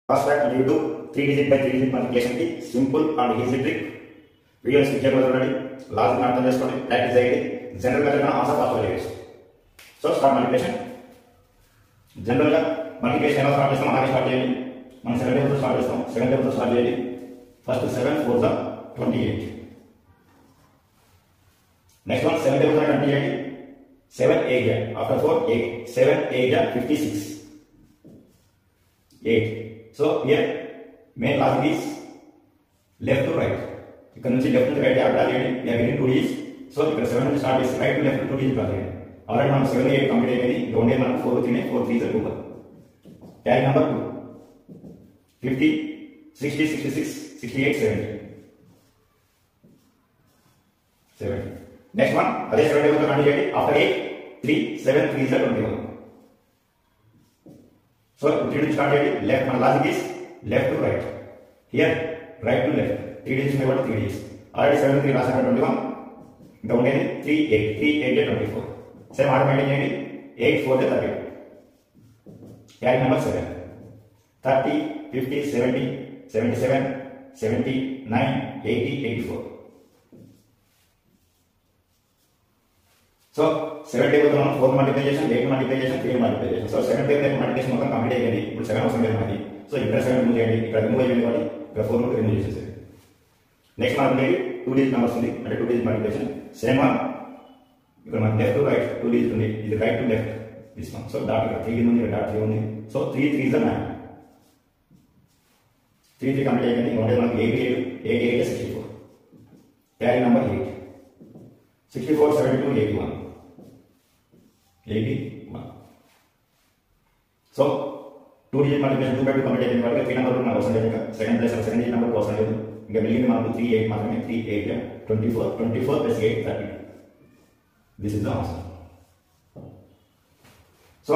Fast track and you do 3 digit by 3 digit multiplication की simple and easy trick. Video skip చేయకుండా చూడండి, last అర్థం చేసుకోండి, practice చేయండి. జనరల్ గా ఆన్సర్ పాస్ అవ్వలేదు. So start multiplication. జనరల్ గా మల్టిప్లికేషన్ ఎలా స్టార్ట్ చేస్తాం అలాగే స్టార్ట్ చేయండి. మనం 7 టేబుల్స్ స్టార్ట్ చేస్తాం. 7 టేబుల్స్ స్టార్ట్ చేయండి. First 7 4 the 28. Next one 7 tables 28. 7 8 after 4 8. 7 8 56. 8. So here main logic is left to right. ఇక్కడ నుంచి లెఫ్ట్ నుంచి రైట్ యాడ్ చేయండి. we are getting 2 digits. So ఇక్కడ 7 నుంచి స్టార్ట్ చేసి రైట్ టు లెఫ్ట్ 2 digits రాయండి. ఆల్రెడీ మనం 7 8 కంప్లీట్ అయిపోయింది. ఇంకా ఉండే మనం 4 3 4 3 2. Carry number 2 50 60 66 68 70. నెక్స్ట్ వన్ అదే 7 టేబుల్ తో కంటిన్యూ చేయండి. ఆఫ్టర్ 8 3 7 3 21. సో 3 నుంచి స్టార్ట్ చేయండి. లెఫ్ట్ మన logic is left to right. Here right to left 3 digits ఉన్నాయి కాబట్టి 3 digits. ఆల్రెడీ 7 3 రాసాక 21. ఇంకా ఉండేది 3 8 3 8 24. సేమ్ ఆటోమేటిక్ చేయండి. 8 4 30. Carry number 7 30 50 70 77 79 80 84. సో 7 టేబుల్ తో 4 multiplication 8 multiplication 3 multiplication. So 7 table multiplication మొత్తం కంప్లీట్ అయ్యింది. ఇప్పుడు 7 అవసరం లేదు మనకి. సో ఇక్కడ 7 రిమూవ్ చేయండి, ఇక్కడ రిమూవ్ అయ్యింది కాబట్టి ఇక్కడ 4 కూడా రిమూవ్ చేసేది. నెక్స్ట్ మనకి 2 digit నెంబర్స్ ఉంది, అంటే 2 digit మల్టిప్లికేషన్. సేమ్ వన్ ఇక్కడ మనకి లెఫ్ట్ టు రైట్ 2 digits ఉంది, ఇది రైట్ టు లెఫ్ట్ తీసుకున్నాం. సో డాట్ ఇక్కడ 3 ఉంది, డాట్ 3 ఉంది. So 3 3 is 9. 3 3 కంప్లీట్ అయ్యింది. ఇంకా మనకి 8 8 8 64. Carry number 8 64 72 81. 81. So 2 digit multiplication 2 by 2 complete అయిన తర్వాత 3 నెంబర్ మనకు అవసరం లేదు. ఇంకా second place second digit number అవసరం లేదు. ఇంకా మిగిలింది మనకు 3 8 మాత్రమే. 3 8 24 24 plus 8 30. This is the answer. So